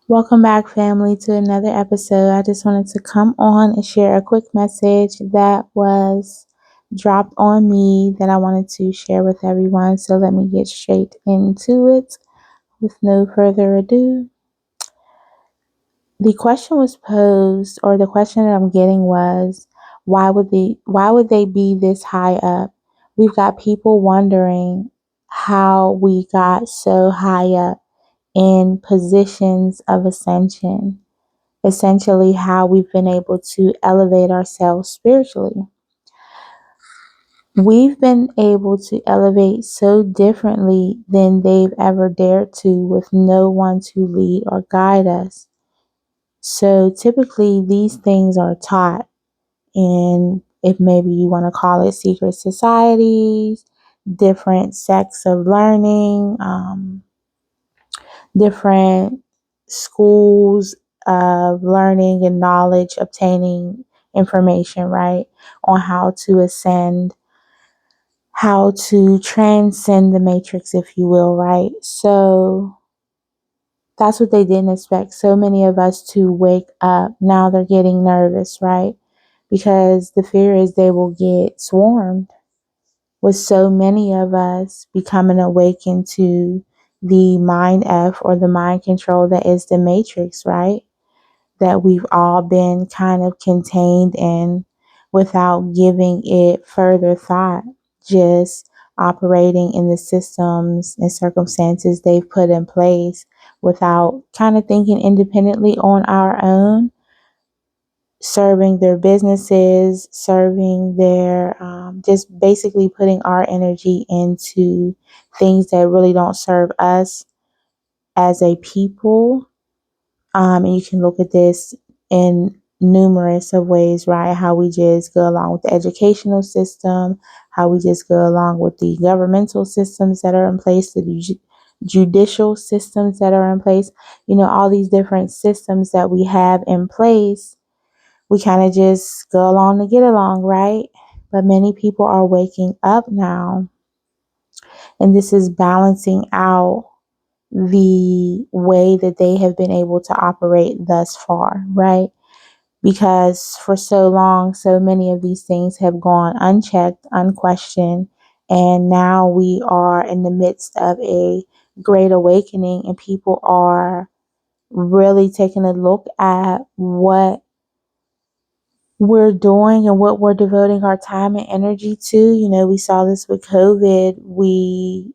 Welcome back, family, to another episode. I just wanted to come on and share a quick message that was dropped on me that I wanted to share with everyone. So let me get straight into it with no further ado. The question was posed, or the question that I'm getting was, why would they be this high up? We've got people wondering how we got so high up in positions of ascension, essentially how we've been able to elevate ourselves spiritually. We've been able to elevate so differently than they've ever dared to, with no one to lead or guide us. So typically these things are taught in, if maybe you want to call it, secret societies, different sects of learning, different schools of learning and knowledge, obtaining information, right, on how to ascend, how to transcend the matrix, if you will, right? So that's what they didn't expect so many of us to wake up. Now they're getting nervous, right? Because the fear is they will get swarmed with so many of us becoming awakened to the mind F, or the mind control that is the matrix, right? That we've all been kind of contained in without giving it further thought, just operating in the systems and circumstances they've put in place without kind of thinking independently on our own, serving their businesses, serving their, just basically putting our energy into things that really don't serve us as a people. And you can look at this in numerous of ways, right? How we just go along with the educational system, how we just go along with the governmental systems that are in place, the judicial systems that are in place, all these different systems that we have in place. We kind of just go along to get along, right? But many people are waking up now, and this is balancing out the way that they have been able to operate thus far, right? Because for so long, so many of these things have gone unchecked, unquestioned, and now we are in the midst of a great awakening, and people are really taking a look at what we're doing and what we're devoting our time and energy to. We saw this with COVID. We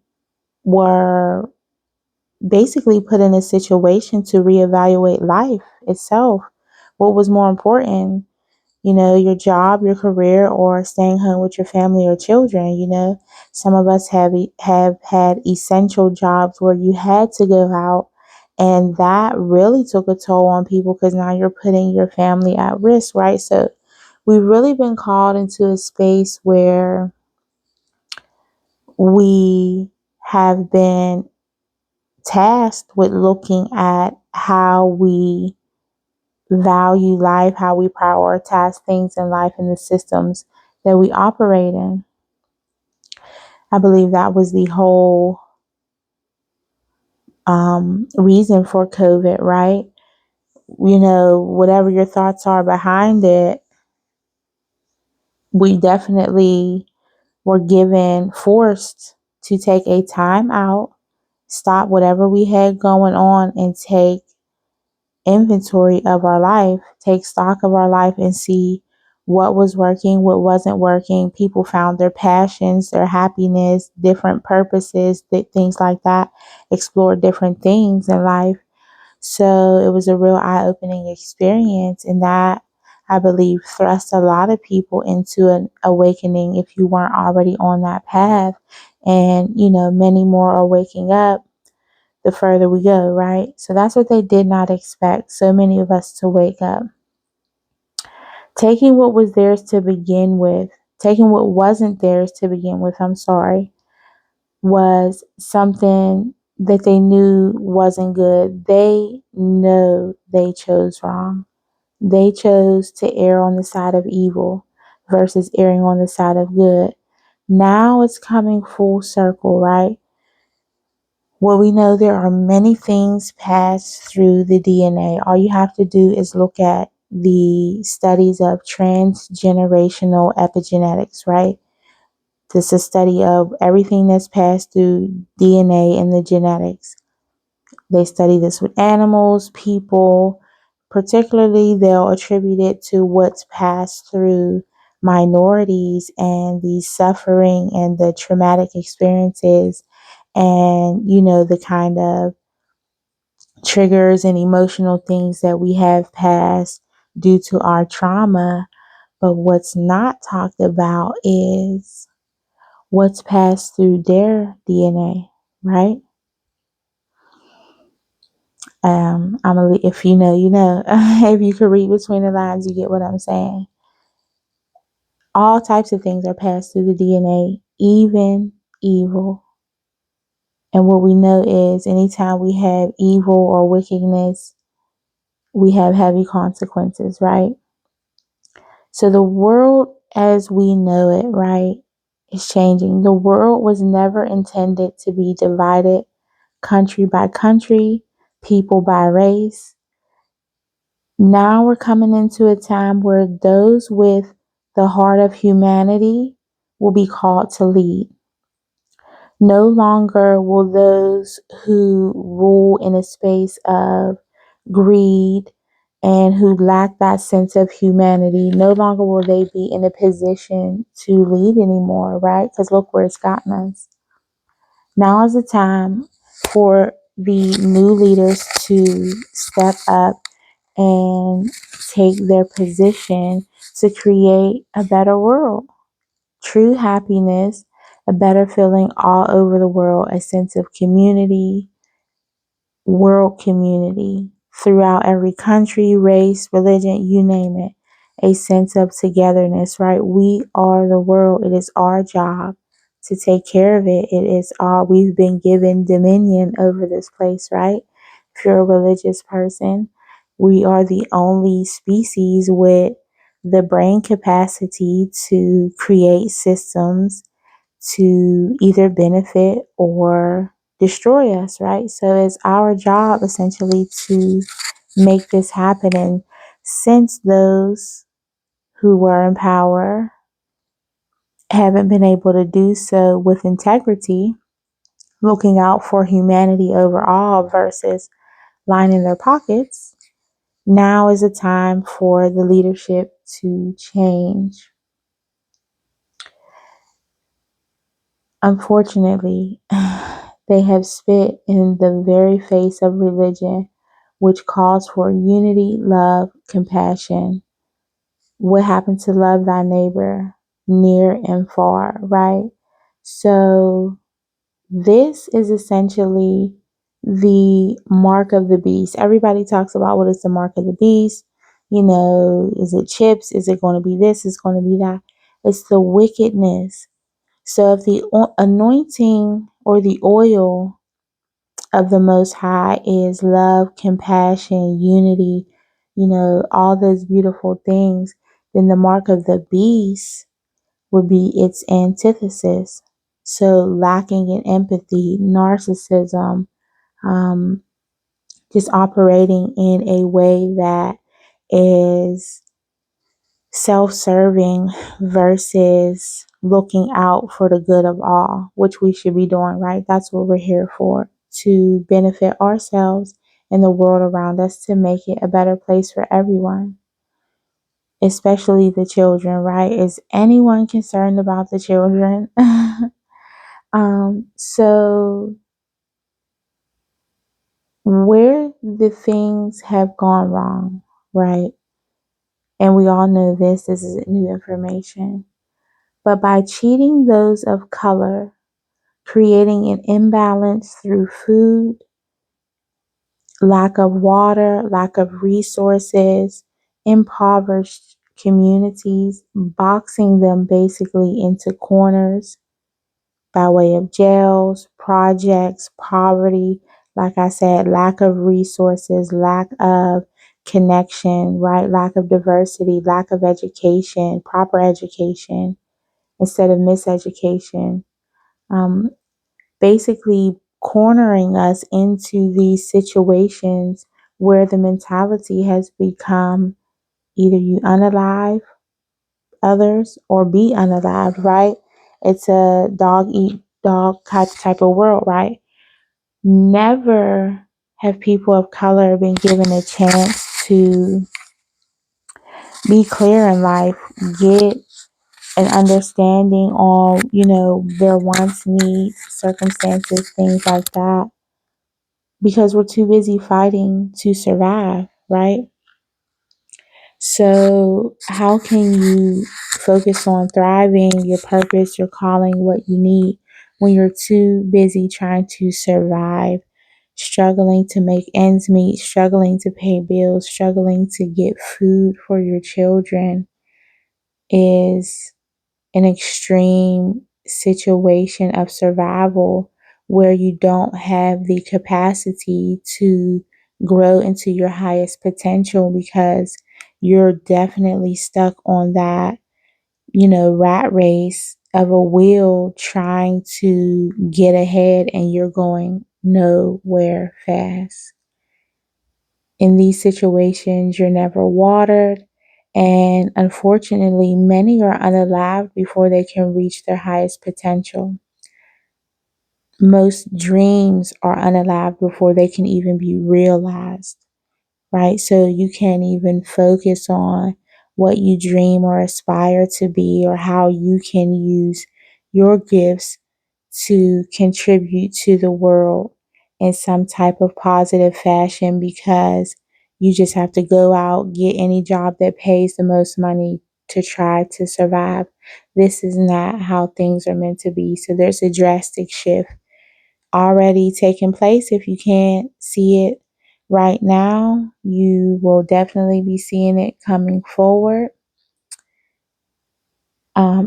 were basically put in a situation to reevaluate life itself. What was more important, your job, your career, or staying home with your family or children? Some of us have had essential jobs where you had to go out, and that really took a toll on people because now you're putting your family at risk, right? So we've really been called into a space where we have been tasked with looking at how we value life, how we prioritize things in life, and the systems that we operate in. I believe that was the whole reason for COVID, right? Whatever your thoughts are behind it, we definitely were forced to take a time out, stop whatever we had going on, and take inventory of our life, take stock of our life, and see what was working, what wasn't working. People found their passions, their happiness, different purposes, things like that, explore different things in life. So it was a real eye-opening experience, and that, I believe, thrust a lot of people into an awakening if you weren't already on that path. And, many more are waking up the further we go, right? So that's what they did not expect so many of us to wake up. Taking what was theirs to begin with, taking what wasn't theirs to begin with, was something that they knew wasn't good. They know they chose wrong. They chose to err on the side of evil versus erring on the side of good. Now it's coming full circle, right? Well, we know there are many things passed through the DNA. All you have to do is look at the studies of transgenerational epigenetics, right? This is a study of everything that's passed through DNA and the genetics. They study this with animals, people, particularly they'll attribute it to what's passed through minorities and the suffering and the traumatic experiences and, the kind of triggers and emotional things that we have passed due to our trauma. But what's not talked about is what's passed through their DNA, right? If you know, you know. If you could read between the lines, you get what I'm saying. All types of things are passed through the DNA, even evil. And what we know is anytime we have evil or wickedness, we have heavy consequences, right? So the world as we know it, right, is changing. The world was never intended to be divided country by country, people by race. Now we're coming into a time where those with the heart of humanity will be called to lead. No longer will those who rule in a space of greed and who lack that sense of humanity, no longer will they be in a position to lead anymore, right? Because look where it's gotten us. Now is the time for the new leaders to step up and take their position to create a better world. True happiness, a better feeling all over the world, a sense of community, world community throughout every country, race, religion, you name it. A sense of togetherness, right? We are the world. It is our job to take care of it. We've been given dominion over this place, right? If you're a religious person, we are the only species with the brain capacity to create systems to either benefit or destroy us, right? So it's our job essentially to make this happen. And since those who were in power haven't been able to do so with integrity, looking out for humanity overall versus lining their pockets, now is a time for the leadership to change. Unfortunately, they have spit in the very face of religion, which calls for unity, love, compassion. What happened to love thy neighbor near and far, right? So, this is essentially the mark of the beast. Everybody talks about what is the mark of the beast. Is it chips? Is it going to be this? Is going to be that? It's the wickedness. So if the anointing or the oil of the Most High is love, compassion, unity, all those beautiful things, then the mark of the beast would be its antithesis. So lacking in empathy, narcissism, um, just operating in a way that is self-serving versus looking out for the good of all, which we should be doing, right? That's what we're here for, to benefit ourselves and the world around us, to make it a better place for everyone, especially the children, right? Is anyone concerned about the children? So where the things have gone wrong, right? And we all know this is new information. But by cheating those of color, creating an imbalance through food, lack of water, lack of resources, impoverished communities, boxing them basically into corners by way of jails, projects, poverty, like I said, lack of resources, lack of connection, right? Lack of diversity, lack of education, proper education instead of miseducation. Um, Basically cornering us into these situations where the mentality has become either you unalive others or be unalived, right? It's a dog eat dog type of world, right? Never have people of color been given a chance to be clear in life, get an understanding on, their wants, needs, circumstances, things like that, because we're too busy fighting to survive, right? So, how can you focus on thriving, your purpose, your calling, what you need, when you're too busy trying to survive, struggling to make ends meet, struggling to pay bills, struggling to get food for your children? Is an extreme situation of survival where you don't have the capacity to grow into your highest potential because you're definitely stuck on that, rat race of a wheel trying to get ahead and you're going nowhere fast. In these situations, you're never watered. And unfortunately, many are unalived before they can reach their highest potential. Most dreams are unalived before they can even be realized, right? So you can't even focus on what you dream or aspire to be or how you can use your gifts to contribute to the world in some type of positive fashion because you just have to go out, get any job that pays the most money to try to survive. This is not how things are meant to be. So there's a drastic shift already taking place. If you can't see it right now, you will definitely be seeing it coming forward.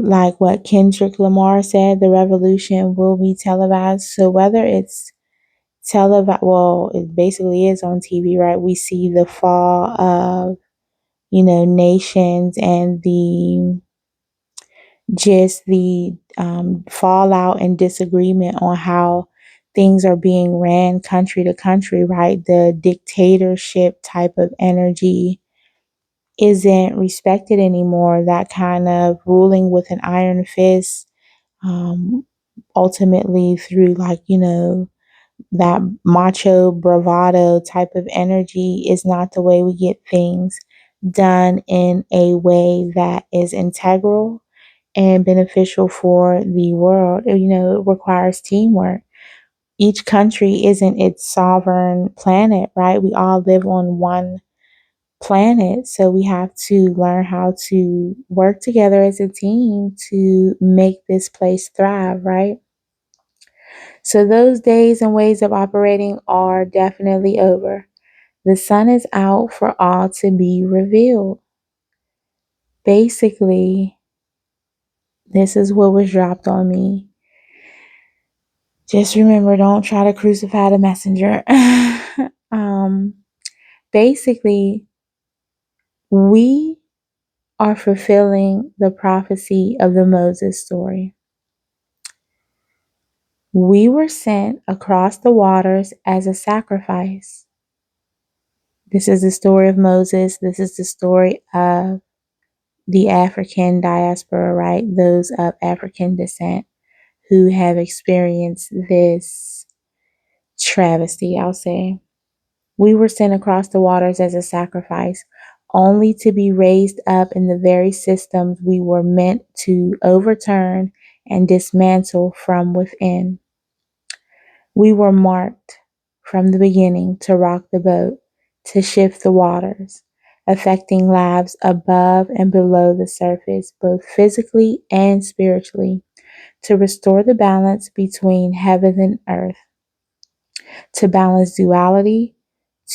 Like what Kendrick Lamar said, the revolution will be televised. So whether it's televised, well, it basically is on TV, right? We see the fall of, nations and the fallout and disagreement on how things are being ran country to country, right? The dictatorship type of energy isn't respected anymore. That kind of ruling with an iron fist, um, ultimately through that macho bravado type of energy is not the way we get things done in a way that is integral and beneficial for the world. It requires teamwork. Each country isn't its sovereign planet, right? We all live on one planet. So we have to learn how to work together as a team to make this place thrive, right? So those days and ways of operating are definitely over. The sun is out for all to be revealed. Basically, this is what was dropped on me. Just remember, don't try to crucify the messenger. um, Basically, we are fulfilling the prophecy of the Moses story. We were sent across the waters as a sacrifice. This is the story of Moses. This is the story of the African diaspora, right? Those of African descent who have experienced this travesty, I'll say. We were sent across the waters as a sacrifice, only to be raised up in the very systems we were meant to overturn and dismantle from within. We were marked from the beginning to rock the boat, to shift the waters, affecting lives above and below the surface, both physically and spiritually, to restore the balance between heaven and earth, to balance duality,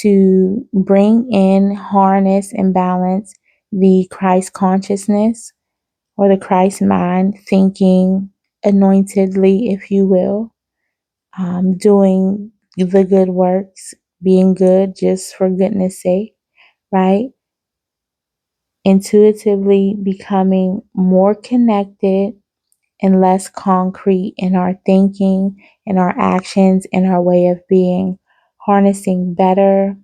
to bring in, harness, and balance the Christ consciousness or the Christ mind, thinking anointedly, if you will, doing the good works, being good just for goodness sake, right? Intuitively becoming more connected and less concrete in our thinking, in our actions, in our way of being, harnessing better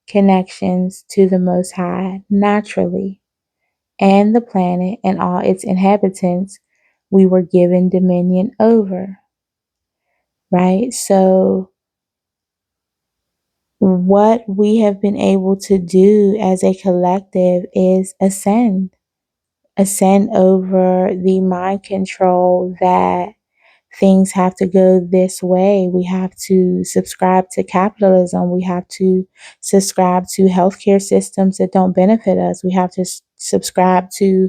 connections to the Most High naturally, and the planet and all its inhabitants we were given dominion over, right? So, what we have been able to do as a collective is ascend over the mind control that things have to go this way. We have to subscribe to capitalism. We have to subscribe to healthcare systems that don't benefit us. We have to subscribe to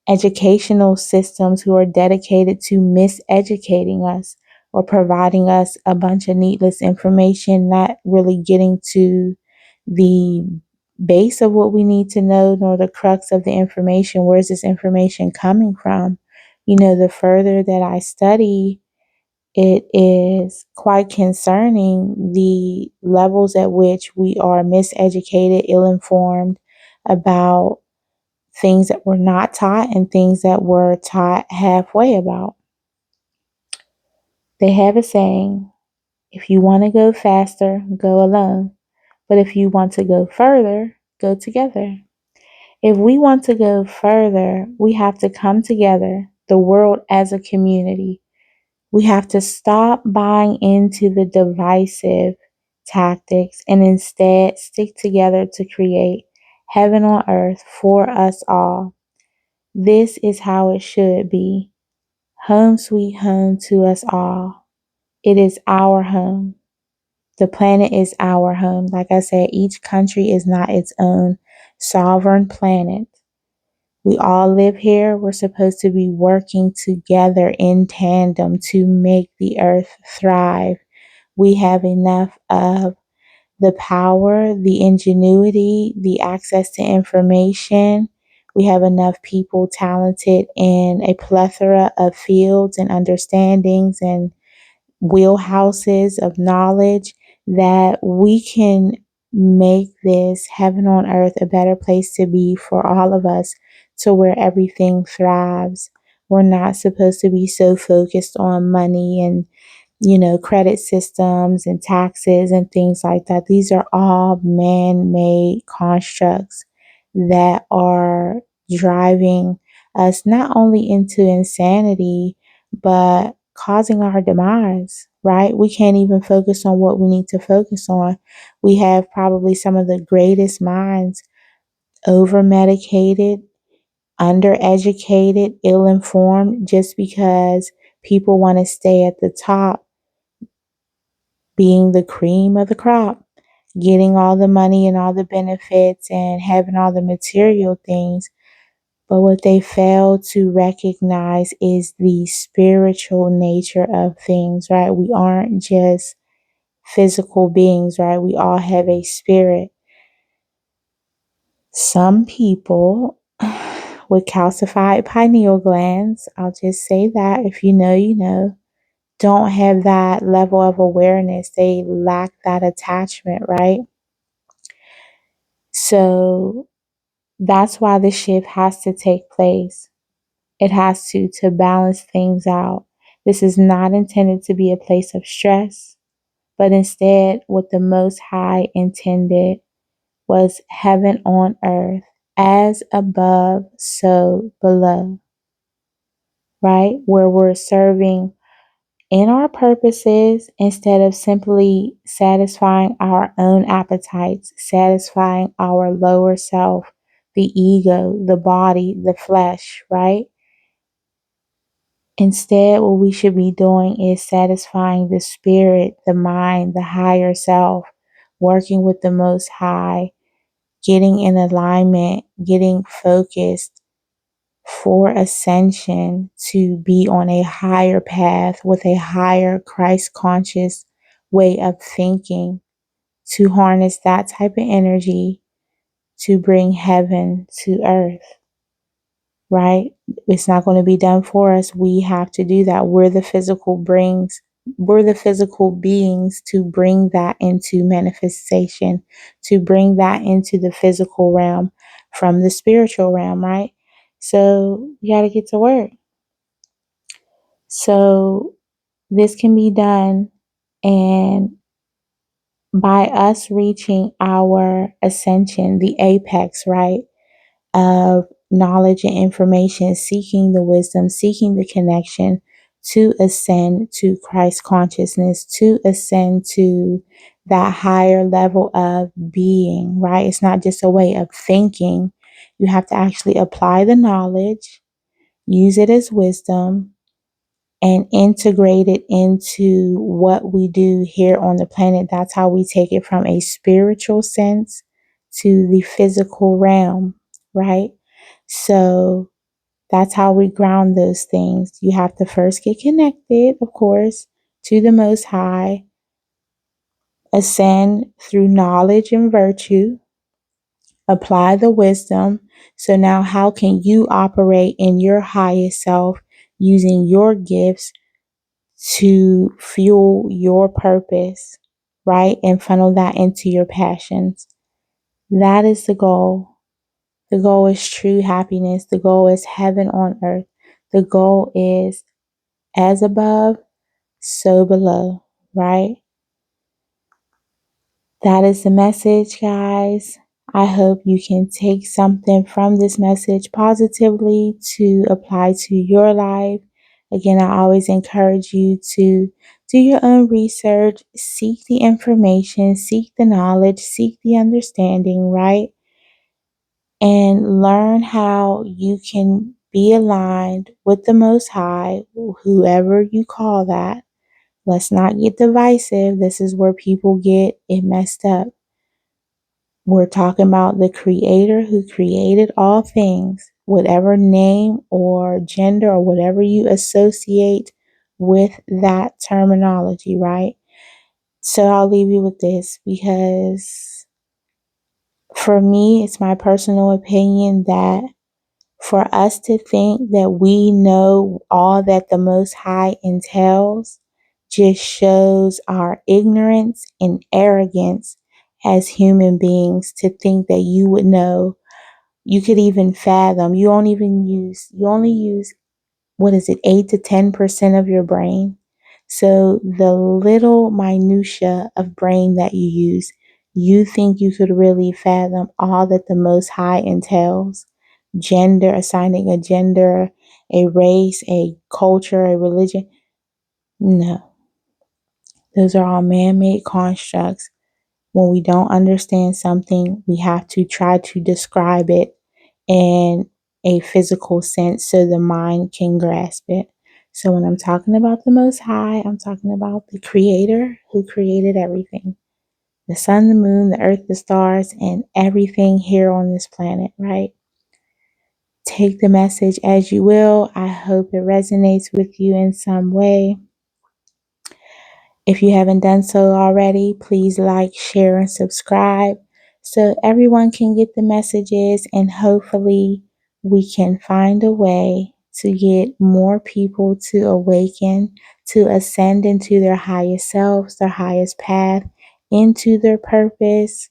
educational systems who are dedicated to miseducating us or providing us a bunch of needless information, not really getting to the base of what we need to know, nor the crux of the information. Where is this information coming from? The further that I study, it is quite concerning the levels at which we are miseducated, ill informed about things that were not taught and things that were taught halfway about. They have a saying, if you want to go faster, go alone. But if you want to go further, go together. If we want to go further, we have to come together, the world as a community. We have to stop buying into the divisive tactics and instead stick together to create heaven on earth for us all. This is how it should be. Home sweet home to us all. It is our home. The planet is our home. Like I said, each country is not its own sovereign planet. We all live here. We're supposed to be working together in tandem to make the earth thrive. We have enough of the power, the ingenuity, the access to information. We have enough people talented in a plethora of fields and understandings and wheelhouses of knowledge that we can make this heaven on earth a better place to be for all of us, to where everything thrives. We're not supposed to be so focused on money and credit systems and taxes and things like that. These are all man made constructs that are driving us not only into insanity, but causing our demise, right? We can't even focus on what we need to focus on. We have probably some of the greatest minds over medicated, undereducated, ill informed, just because people want to stay at the top, being the cream of the crop, getting all the money and all the benefits and having all the material things. But what they fail to recognize is the spiritual nature of things, right? We aren't just physical beings, right? We all have a spirit. Some people with calcified pineal glands, I'll just say that, if you know, you know, don't have that level of awareness. They lack that attachment, right? So that's why the shift has to take place. It has to balance things out. This is not intended to be a place of stress, but instead, what the Most High intended was heaven on earth, as above, so below, right? Where we're serving in our purposes instead of simply satisfying our own appetites, satisfying our lower self, the ego, the body, the flesh, right? Instead, what we should be doing is satisfying the spirit, the mind, the higher self, working with the Most High, getting in alignment, getting focused for ascension, to be on a higher path with a higher Christ conscious way of thinking, to harness that type of energy to bring heaven to earth, right? It's not going to be done for us. We have to do that. We're the physical beings to bring that into manifestation, to bring that into the physical realm from the spiritual realm, right? So we got to get to work. So this can be done, and by us reaching our ascension, the apex, right, of knowledge and information, seeking the wisdom, seeking the connection to ascend to Christ consciousness, to ascend to that higher level of being, right? It's not just a way of thinking. You have to actually apply the knowledge, use it as wisdom, and integrate it into what we do here on the planet. That's how we take it from a spiritual sense to the physical realm, right? So that's how we ground those things. You have to first get connected, of course, to the Most High, ascend through knowledge and virtue, apply the wisdom. So now, how can you operate in your highest self using your gifts to fuel your purpose, right? And funnel that into your passions. That is the goal. The goal is true happiness. The goal is heaven on earth. The goal is as above, so below, right? That is the message, guys. I hope you can take something from this message positively to apply to your life. Again, I always encourage you to do your own research, seek the information, seek the knowledge, seek the understanding, right? And learn how you can be aligned with the Most High, whoever you call that. Let's not get divisive. This is where people get it messed up. We're talking about the Creator who created all things, whatever name or gender or whatever you associate with that terminology, right? So I'll leave you with this, because for me, it's my personal opinion that for us to think that we know all that the Most High entails just shows our ignorance and arrogance as human beings, to think that you would know, you could even fathom. You only use, what is it, 8 to 10% of your brain. So the little minutia of brain that you use, you think you could really fathom all that the Most High entails? Gender, assigning a gender, a race, a culture, a religion. No, those are all man-made constructs. When we don't understand something, we have to try to describe it in a physical sense so the mind can grasp it. So when I'm talking about the Most High, I'm talking about the Creator who created everything. The sun, the moon, the earth, the stars, and everything here on this planet, right? Take the message as you will. I hope it resonates with you in some way. If you haven't done so already, please like, share, and subscribe so everyone can get the messages, and hopefully we can find a way to get more people to awaken, to ascend into their highest selves, their highest path, into their purpose,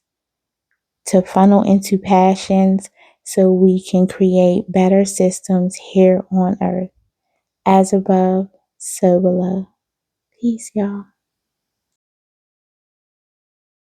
to funnel into passions so we can create better systems here on earth. As above, so below. Peace, y'all.